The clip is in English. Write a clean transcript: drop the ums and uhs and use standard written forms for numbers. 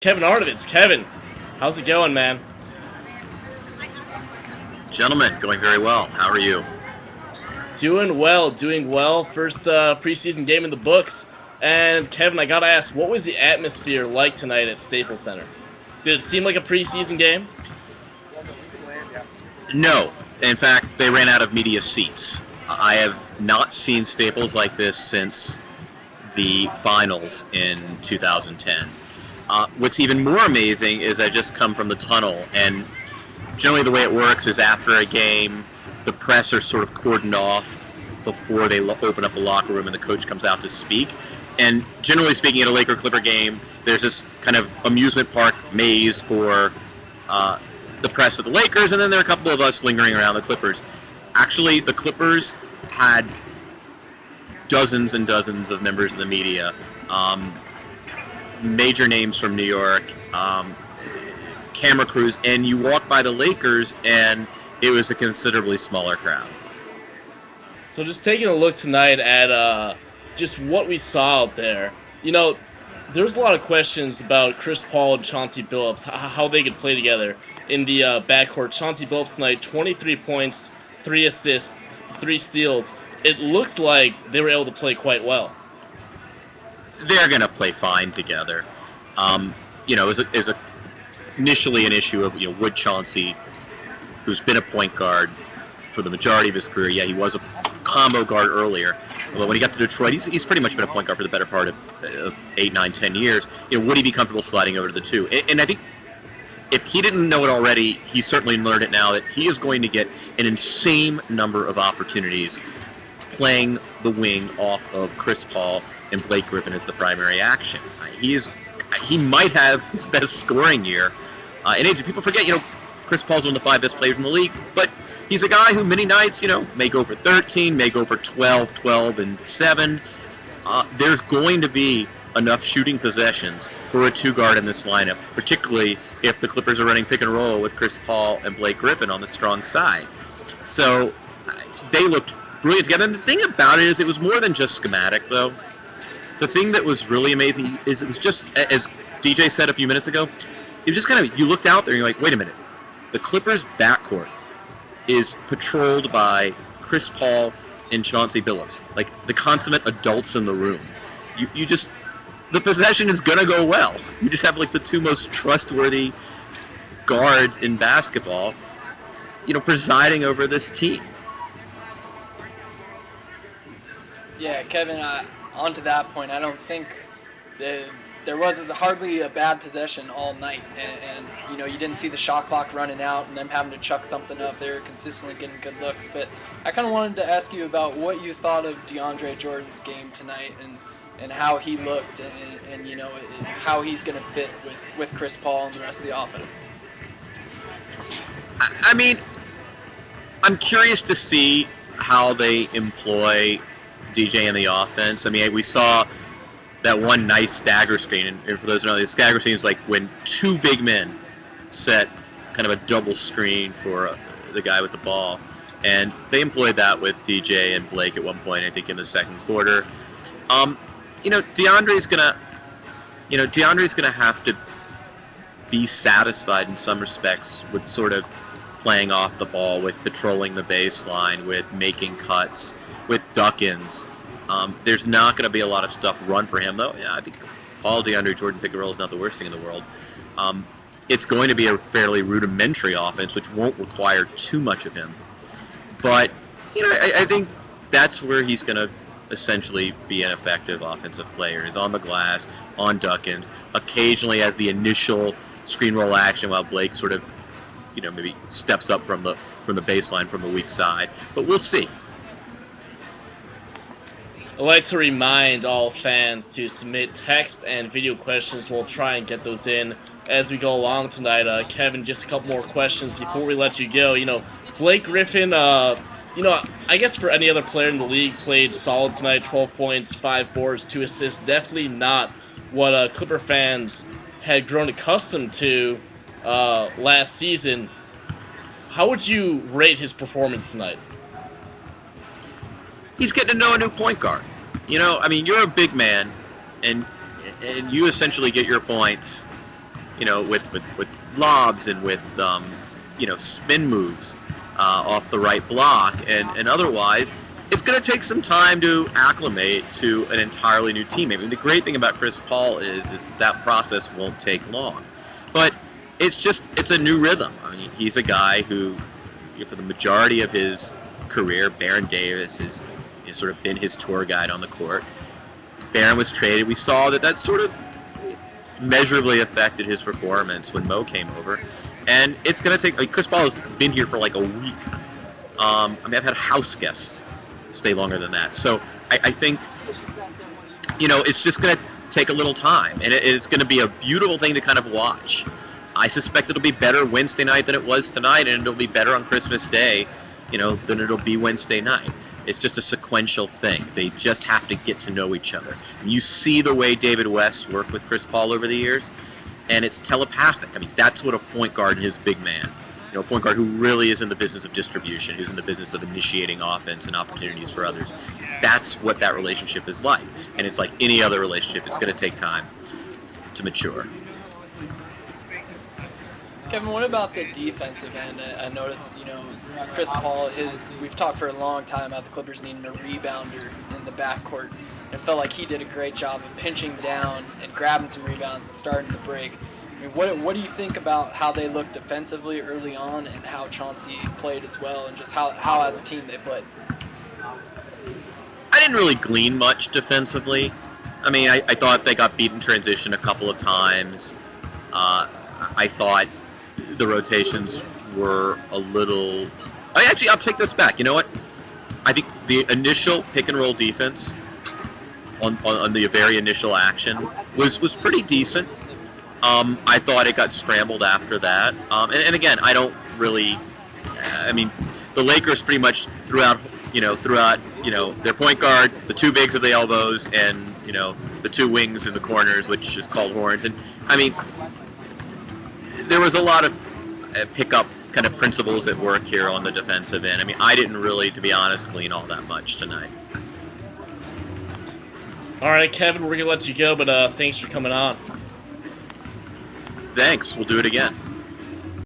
Kevin Arnovitz. Kevin, how's it going, man? Gentlemen, going very well. How are you? Doing well, doing well. First preseason game in the books. And Kevin, I gotta ask, what was the atmosphere like tonight at Staples Center? Did it seem like a preseason game? No. In fact, they ran out of media seats. I have not seen Staples like this since the finals in 2010. What's even more amazing is I just come from the tunnel, and generally the way it works is after a game, the press are sort of cordoned off before they open up the locker room and the coach comes out to speak. And generally speaking, at a Laker-Clipper game, there's this kind of amusement park maze for the press of the Lakers, and then there are a couple of us lingering around the Clippers. Actually, the Clippers had dozens and dozens of members of the media, major names from New York, camera crews, and you walk by the Lakers, and it was a considerably smaller crowd. So just taking a look tonight at just what we saw out there, you know, there's a lot of questions about Chris Paul and Chauncey Billups, how they could play together in the backcourt. Chauncey Billups tonight, 23 points, 3 assists, 3 steals. It looked like they were able to play quite well. They're going to play fine together. It was initially an issue of, would Chauncey, who's been a point guard for the majority of his career, he was a combo guard earlier, although when he got to Detroit, he's pretty much been a point guard for the better part of 8, 9, 10 years. Would he be comfortable sliding over to the 2? And I think if he didn't know it already, he certainly learned it now, that he is going to get an insane number of opportunities playing the wing off of Chris Paul and Blake Griffin as the primary action. He might have his best scoring year. And people forget, Chris Paul's one of the 5 best players in the league, but he's a guy who many nights, may go for 13, may go for 12, 12, and 7. There's going to be enough shooting possessions for a 2-guard in this lineup, particularly if the Clippers are running pick and roll with Chris Paul and Blake Griffin on the strong side. So they looked brilliant together. And the thing about it is it was more than just schematic, though. The thing that was really amazing is it was just, as DJ said a few minutes ago, it was just kind of, you looked out there and you're like, wait a minute. The Clippers' backcourt is patrolled by Chris Paul and Chauncey Billups, like the consummate adults in the room. The possession is going to go well. You just have like the 2 most trustworthy guards in basketball, presiding over this team. Yeah, Kevin, on to that point, I don't think there was hardly a bad possession all night, and you didn't see the shot clock running out and them having to chuck something up. They were consistently getting good looks. But I kind of wanted to ask you about what you thought of DeAndre Jordan's game tonight and how he looked and how he's going to fit with Chris Paul and the rest of the offense. I mean, I'm curious to see how they employ DJ in the offense. I mean, we saw that one nice stagger screen, and for those who know, the stagger screen is like when 2 big men set kind of a double screen for the guy with the ball, and they employed that with DJ and Blake at one point, I think in the second quarter. DeAndre's gonna have to be satisfied in some respects with sort of playing off the ball, with patrolling the baseline, with making cuts, with duck-ins. There's not going to be a lot of stuff run for him, though. Yeah, I think Paul DeAndre Jordan pick and roll is not the worst thing in the world. It's going to be a fairly rudimentary offense, which won't require too much of him. But I think that's where he's going to essentially be an effective offensive player, is on the glass, on duck-ins, occasionally as the initial screen roll action while Blake sort of, maybe steps up from the baseline from the weak side. But we'll see. I'd like to remind all fans to submit text and video questions. We'll try and get those in as we go along tonight. Kevin, just a couple more questions before we let you go. Blake Griffin, I guess for any other player in the league, played solid tonight, 12 points, 5 boards, 2 assists. Definitely not what Clipper fans had grown accustomed to last season. How would you rate his performance tonight? He's getting to know a new point guard. You're a big man, and you essentially get your points with lobs and with spin moves off the right block, and otherwise, it's going to take some time to acclimate to an entirely new team. I mean, the great thing about Chris Paul is that process won't take long, but it's a new rhythm. I mean, he's a guy who, for the majority of his career, Baron Davis has sort of been his tour guide on the court. Baron was traded. We saw that sort of measurably affected his performance when Mo came over. And it's going to take... I mean, Chris Paul has been here for like a week. I've had house guests stay longer than that. So I think, it's just going to take a little time. And it's going to be a beautiful thing to kind of watch. I suspect it'll be better Wednesday night than it was tonight, and it'll be better on Christmas Day, than it'll be Wednesday night. It's just a sequential thing. They just have to get to know each other. And you see the way David West worked with Chris Paul over the years, and it's telepathic. I mean, that's what a point guard is, big man. A point guard who really is in the business of distribution, who's in the business of initiating offense and opportunities for others. That's what that relationship is like. And it's like any other relationship. It's going to take time to mature. Kevin, what about the defensive end? I noticed, Chris Paul, we've talked for a long time about the Clippers needing a rebounder in the backcourt. It felt like he did a great job of pinching down and grabbing some rebounds and starting the break. I mean, what do you think about how they looked defensively early on and how Chauncey played as well, and just how as a team they played? I didn't really glean much defensively. I mean, I thought they got beat in transition a couple of times. I thought the rotations were a little... I'll take this back. You know what? I think the initial pick-and-roll defense on the very initial action was pretty decent. I thought it got scrambled after that. And again, I don't really... I mean, the Lakers pretty much throughout their point guard, the two bigs at the elbows, and, the two wings in the corners, which is called horns. And, I mean, there was a lot of pickup kind of principles at work here on the defensive end. I mean, I didn't really, to be honest, glean all that much tonight. All right, Kevin, we're going to let you go, but thanks for coming on. Thanks. We'll do it again.